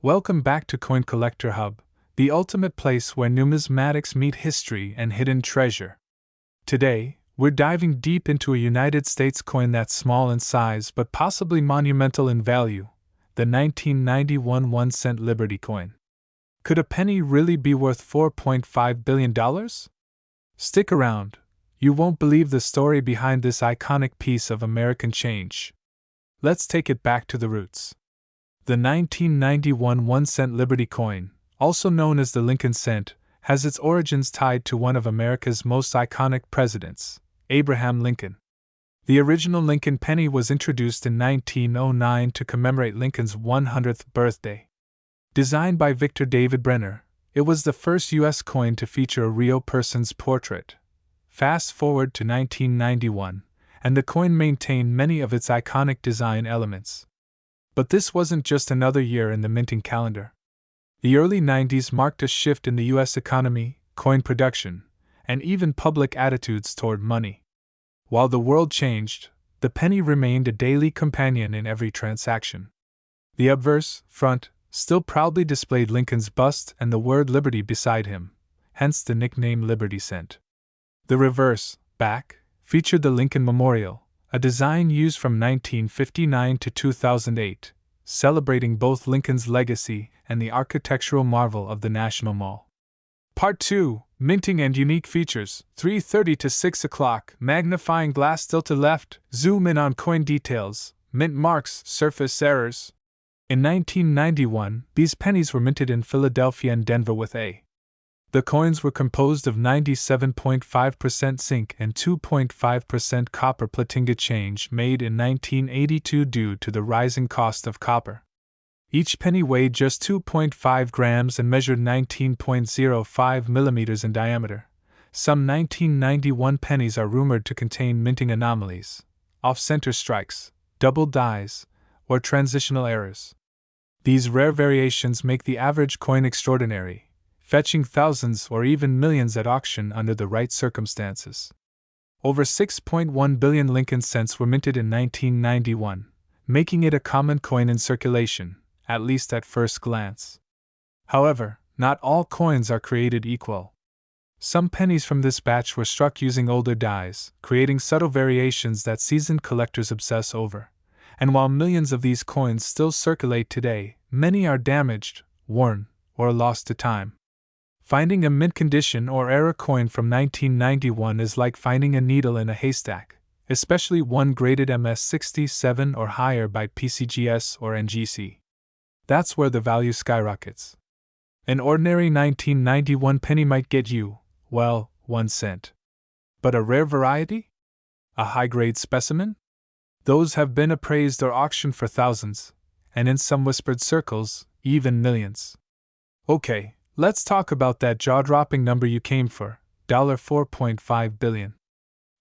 Welcome back to Coin Collector Hub, the ultimate place where numismatics meet history and hidden treasure. Today, we're diving deep into a United States coin that's small in size but possibly monumental in value, the 1991 1-cent Liberty coin. Could a penny really be worth $4.5 billion? Stick around, you won't believe the story behind this iconic piece of American change. Let's take it back to the roots. The 1991 1-cent Liberty coin, also known as the Lincoln cent, has its origins tied to one of America's most iconic presidents, Abraham Lincoln. The original Lincoln penny was introduced in 1909 to commemorate Lincoln's 100th birthday. Designed by Victor David Brenner, it was the first U.S. coin to feature a real person's portrait. Fast forward to 1991, and the coin maintained many of its iconic design elements. But this wasn't just another year in the minting calendar. The early 90s marked a shift in the U.S. economy, coin production, and even public attitudes toward money. While the world changed, the penny remained a daily companion in every transaction. The obverse, front, still proudly displayed Lincoln's bust and the word Liberty beside him, hence the nickname Liberty Cent. The reverse, back, featured the Lincoln Memorial, a design used from 1959 to 2008, celebrating both Lincoln's legacy and the architectural marvel of the National Mall. Part 2, Minting and Unique Features, 3:30 to 6 o'clock, magnifying glass still to left, zoom in on coin details, mint marks, surface errors. In 1991, these pennies were minted in Philadelphia and Denver with A. The coins were composed of 97.5% zinc and 2.5% copper platinga change made in 1982 due to the rising cost of copper. Each penny weighed just 2.5 grams and measured 19.05 millimeters in diameter. Some 1991 pennies are rumored to contain minting anomalies, off-center strikes, double dies, or transitional errors. These rare variations make the average coin extraordinary, fetching thousands or even millions at auction under the right circumstances. Over 6.1 billion Lincoln cents were minted in 1991, making it a common coin in circulation, at least at first glance. However, not all coins are created equal. Some pennies from this batch were struck using older dies, creating subtle variations that seasoned collectors obsess over. And while millions of these coins still circulate today, many are damaged, worn, or lost to time. Finding a mint condition or error coin from 1991 is like finding a needle in a haystack, especially one graded MS-67 or higher by PCGS or NGC. That's where the value skyrockets. An ordinary 1991 penny might get you, well, 1 cent. But a rare variety? A high-grade specimen? Those have been appraised or auctioned for thousands, and in some whispered circles, even millions. Okay, let's talk about that jaw-dropping number you came for, $4.5 billion.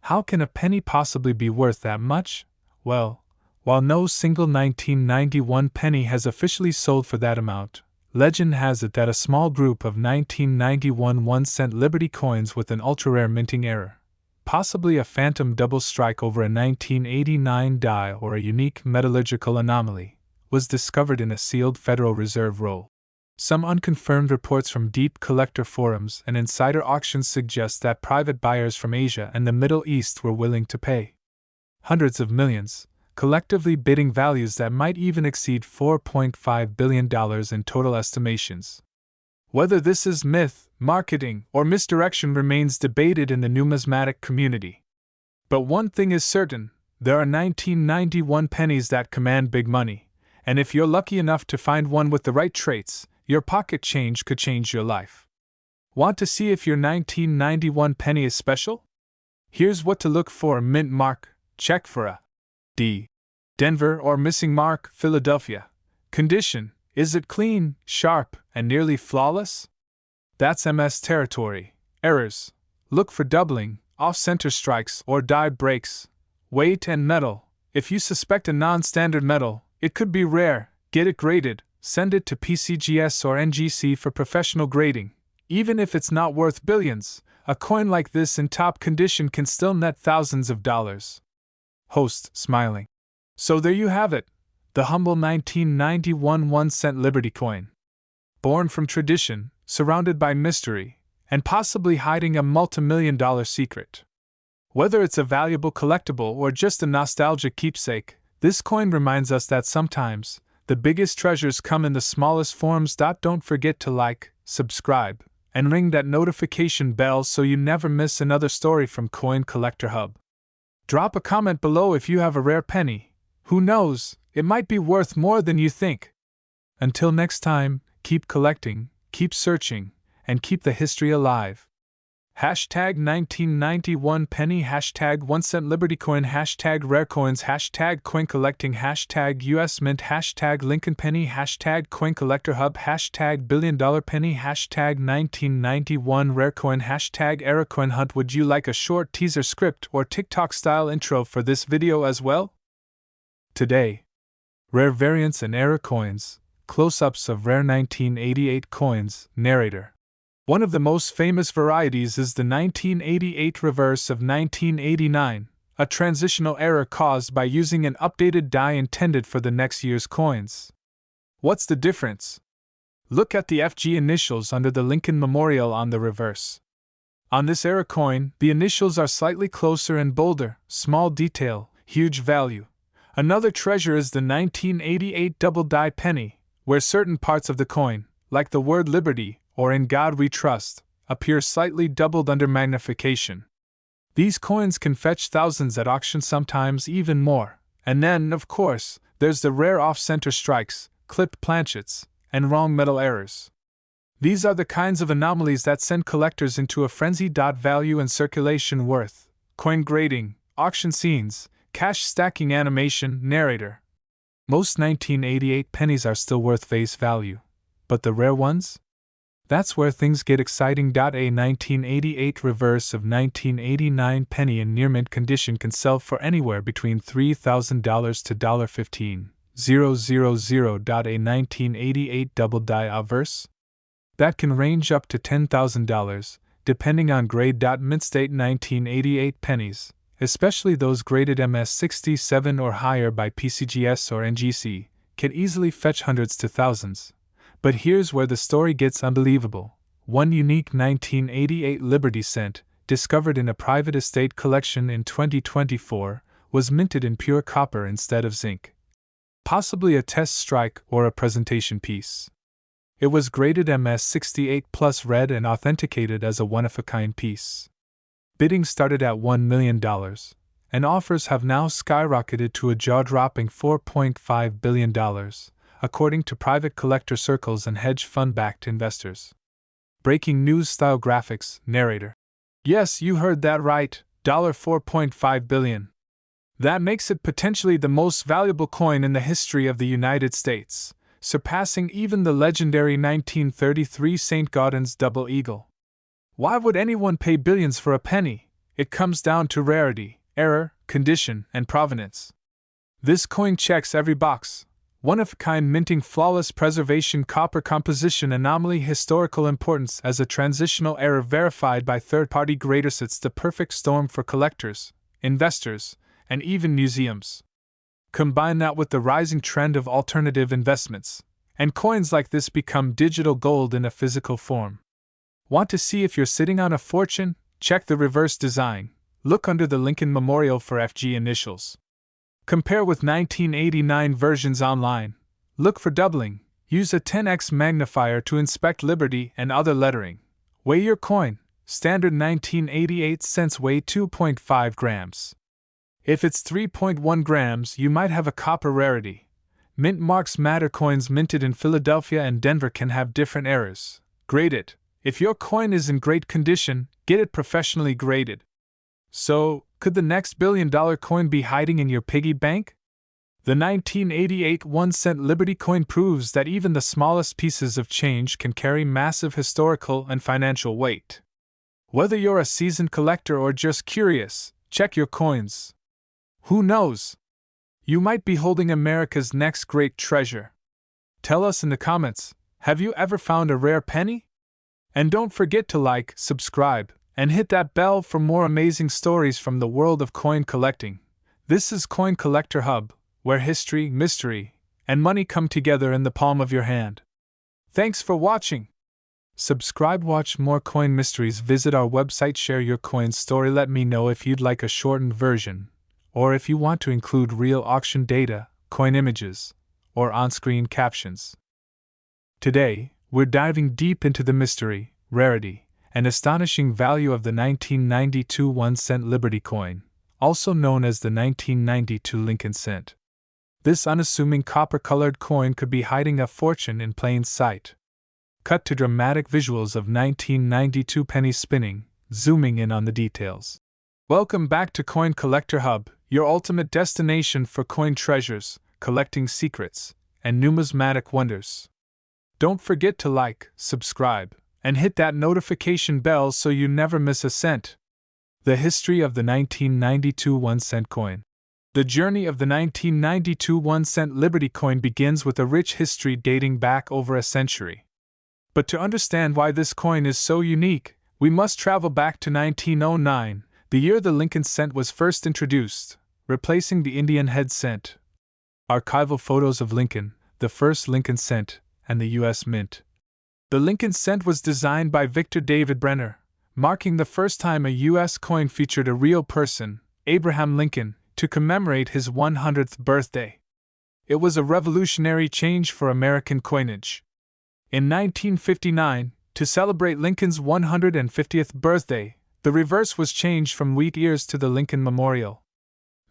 How can a penny possibly be worth that much? Well, while no single 1991 penny has officially sold for that amount, legend has it that a small group of 1991 1-cent Liberty coins with an ultra-rare minting error, possibly a phantom double strike over a 1989 die or a unique metallurgical anomaly, was discovered in a sealed Federal Reserve roll. Some unconfirmed reports from deep collector forums and insider auctions suggest that private buyers from Asia and the Middle East were willing to pay hundreds of millions, collectively bidding values that might even exceed $4.5 billion in total estimations. Whether this is myth, marketing, or misdirection remains debated in the numismatic community. But one thing is certain, there are 1991 pennies that command big money, and if you're lucky enough to find one with the right traits, your pocket change could change your life. Want to see if your 1991 penny is special? Here's what to look for: mint mark, check for a D. Denver or missing mark, Philadelphia. Condition: is it clean, sharp, and nearly flawless? That's MS territory. Errors: look for doubling, off-center strikes, or die breaks. Weight and metal: if you suspect a non-standard metal, it could be rare. Get it graded, send it to PCGS or NGC for professional grading. Even if it's not worth billions, a coin like this in top condition can still net thousands of dollars. Host, smiling. So there you have it, the humble 1991 1-cent Liberty coin. born from tradition, surrounded by mystery, and possibly hiding a multi-million-dollar secret. Whether it's a valuable collectible or just a nostalgic keepsake, this coin reminds us that sometimes, the biggest treasures come in the smallest forms. Don't forget to like, subscribe, and ring that notification bell so you never miss another story from Coin Collector Hub. Drop a comment below if you have a rare penny. Who knows, it might be worth more than you think. Until next time, keep collecting, keep searching, and keep the history alive. Hashtag 1991 penny, hashtag 1 cent Liberty coin, hashtag rare coins, hashtag coin collecting, hashtag US Mint, hashtag Lincoln penny, hashtag coin collector hub, hashtag $1 billion penny, hashtag 1991 rare coin, hashtag era coin hunt. Would you like a short teaser script or TikTok style intro for this video as well? Today, rare variants and era coins, close-ups of rare 1988 coins, narrator. One of the most famous varieties is the 1988 reverse of 1989, a transitional error caused by using an updated die intended for the next year's coins. What's the difference? Look at the FG initials under the Lincoln Memorial on the reverse. On this era coin, the initials are slightly closer and bolder, small detail, huge value. Another treasure is the 1988 double die penny, where certain parts of the coin, like the word Liberty, or In God We Trust, appear slightly doubled under magnification. These coins can fetch thousands at auction, sometimes even more. And then, of course, there's the rare off-center strikes, clipped planchets, and wrong metal errors. These are the kinds of anomalies that send collectors into a frenzy. Value and circulation worth, coin grading, auction scenes, cash stacking animation, narrator. Most 1988 pennies are still worth face value. But the rare ones? That's where things get exciting. A 1988 reverse of 1989 penny in near mint condition can sell for anywhere between $3,000 to $15,000. A 1988 double die obverse? That can range up to $10,000, depending on grade. Mint state 1988 pennies, especially those graded MS67 or higher by PCGS or NGC, can easily fetch hundreds to thousands. But here's where the story gets unbelievable. One unique 1988 Liberty cent, discovered in a private estate collection in 2024, was minted in pure copper instead of zinc. Possibly a test strike or a presentation piece. It was graded MS68 plus red and authenticated as a one-of-a-kind piece. Bidding started at $1 million, and offers have now skyrocketed to a jaw-dropping $4.5 billion. According to private collector circles and hedge fund-backed investors. Breaking news style graphics, narrator. Yes, you heard that right, $4.5 billion. That makes it potentially the most valuable coin in the history of the United States, surpassing even the legendary 1933 St. Gaudens double eagle. Why would anyone pay billions for a penny? It comes down to rarity, error, condition, and provenance. This coin checks every box. One-of-a-kind minting, flawless preservation, copper composition, anomaly, historical importance as a transitional error verified by third-party graders. It's the perfect storm for collectors, investors, and even museums. Combine that with the rising trend of alternative investments, and coins like this become digital gold in a physical form. Want to see if you're sitting on a fortune? Check the reverse design. Look under the Lincoln Memorial for FG initials. Compare with 1989 versions online. Look for doubling. Use a 10x magnifier to inspect Liberty and other lettering. Weigh your coin. Standard 1988 cents weigh 2.5 grams. If it's 3.1 grams, you might have a copper rarity. Mint marks matter. Coins minted in Philadelphia and Denver can have different errors. Grade it. If your coin is in great condition, get it professionally graded. So, could the next $1 billion coin be hiding in your piggy bank? The 1988 1-cent Liberty coin proves that even the smallest pieces of change can carry massive historical and financial weight. Whether you're a seasoned collector or just curious, check your coins. Who knows? You might be holding America's next great treasure. Tell us in the comments, have you ever found a rare penny? And don't forget to like, subscribe, and hit that bell for more amazing stories from the world of coin collecting. This is Coin Collector Hub, where history, mystery, and money come together in the palm of your hand. Thanks for watching. Subscribe, watch more coin mysteries, visit our website, share your coin story, let me know if you'd like a shortened version, or if you want to include real auction data, coin images, or on-screen captions. Today, we're diving deep into the mystery, rarity, and astonishing value of the 1992 1-cent Liberty coin, also known as the 1992 Lincoln cent. This unassuming copper-colored coin could be hiding a fortune in plain sight. Cut to dramatic visuals of 1992 penny spinning, zooming in on the details. Welcome back to Coin Collector Hub, your ultimate destination for coin treasures, collecting secrets, and numismatic wonders. Don't forget to like, subscribe, and hit that notification bell so you never miss a cent. The history of the 1992 1-cent coin. The journey of the 1992 1-cent Liberty coin begins with a rich history dating back over a century. But to understand why this coin is so unique, we must travel back to 1909, the year the Lincoln cent was first introduced, replacing the Indian head cent. Archival photos of Lincoln, the first Lincoln cent, and the U.S. Mint. The Lincoln cent was designed by Victor David Brenner, marking the first time a U.S. coin featured a real person, Abraham Lincoln, to commemorate his 100th birthday. It was a revolutionary change for American coinage. In 1959, to celebrate Lincoln's 150th birthday, the reverse was changed from wheat ears to the Lincoln Memorial.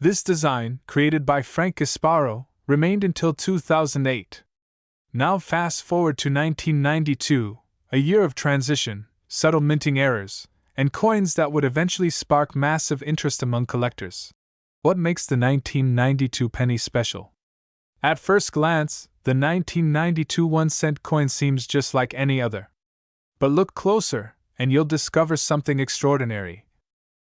This design, created by Frank Gasparo, remained until 2008. Now fast forward to 1992, a year of transition, subtle minting errors, and coins that would eventually spark massive interest among collectors. What makes the 1992 penny special? At first glance, the 1992 1-cent coin seems just like any other. But look closer, and you'll discover something extraordinary.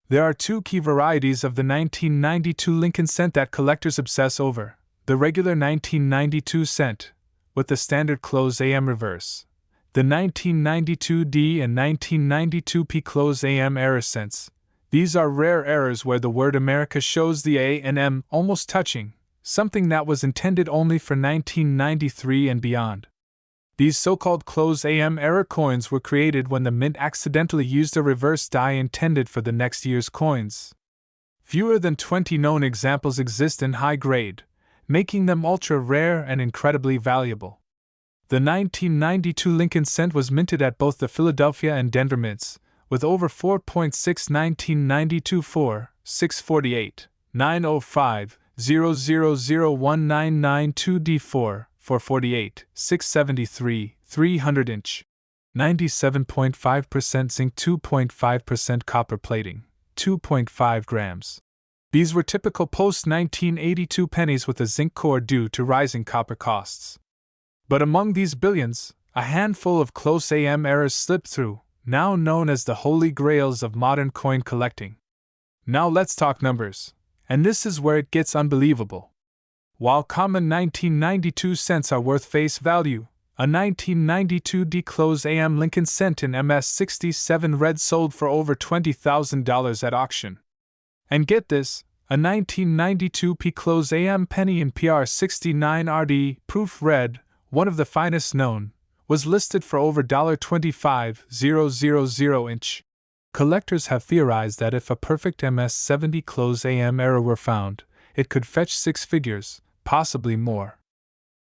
There are two key varieties of the 1992 Lincoln cent that collectors obsess over: the regular 1992 cent, with the standard close AM reverse, the 1992D and 1992P close AM error cents. These are rare errors where the word America shows the A and M almost touching, something that was intended only for 1993 and beyond. These so-called close AM error coins were created when the mint accidentally used a reverse die intended for the next year's coins. Fewer than 20 known examples exist in high grade, making them ultra-rare and incredibly valuable. The 1992 Lincoln cent was minted at both the Philadelphia and Denver mints, with over 4.6 1992 4, 648, 905, 0001992D4, 448, 673, 300 inch, 97.5% zinc, 2.5% copper plating, 2.5 grams. These were typical post-1982 pennies with a zinc core due to rising copper costs. But among these billions, a handful of close AM errors slipped through, now known as the holy grails of modern coin collecting. Now let's talk numbers, and this is where it gets unbelievable. While common 1992 cents are worth face value, a 1992 D close AM Lincoln cent in MS67 red sold for over $20,000 at auction. And get this, a 1992 P close AM penny in PR69 RD proof red, one of the finest known, was listed for over $25,000 inch. Collectors have theorized that if a perfect MS70 close AM error were found, it could fetch six figures, possibly more.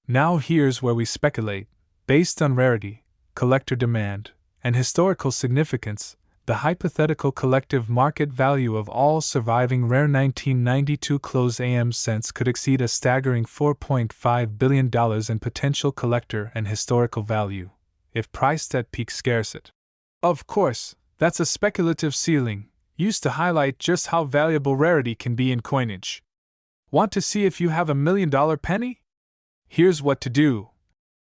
Now here's where we speculate. Based on rarity, collector demand, and historical significance, the hypothetical collective market value of all surviving rare 1992 close AM cents could exceed a staggering $4.5 billion in potential collector and historical value, if priced at peak scarcity. Of course, that's a speculative ceiling, used to highlight just how valuable rarity can be in coinage. Want to see if you have $1 million penny? Here's what to do.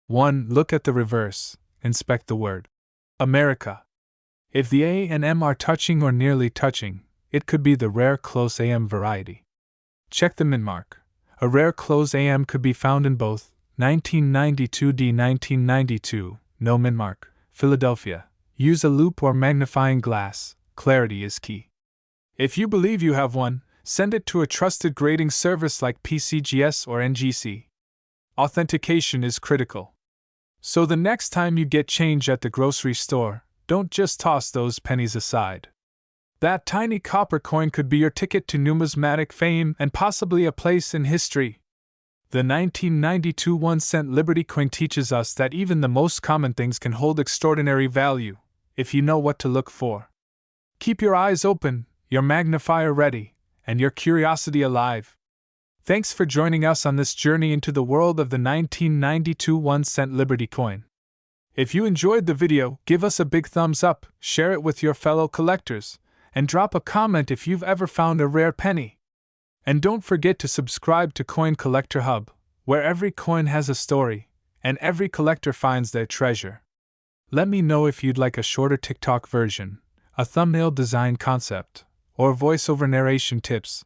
1. Look at the reverse, inspect the word America. If the A and M are touching or nearly touching, it could be the rare close AM variety. Check the mint mark. A rare close AM could be found in both 1992D 1992, no mint mark, Philadelphia. Use a loupe or magnifying glass, clarity is key. If you believe you have one, send it to a trusted grading service like PCGS or NGC. Authentication is critical. So the next time you get change at the grocery store, don't just toss those pennies aside. That tiny copper coin could be your ticket to numismatic fame and possibly a place in history. The 1992 1-cent Liberty coin teaches us that even the most common things can hold extraordinary value, if you know what to look for. Keep your eyes open, your magnifier ready, and your curiosity alive. Thanks for joining us on this journey into the world of the 1992 1-cent Liberty coin. If you enjoyed the video, give us a big thumbs up, share it with your fellow collectors, and drop a comment if you've ever found a rare penny. And don't forget to subscribe to Coin Collector Hub, where every coin has a story, and every collector finds their treasure. Let me know if you'd like a shorter TikTok version, a thumbnail design concept, or voiceover narration tips.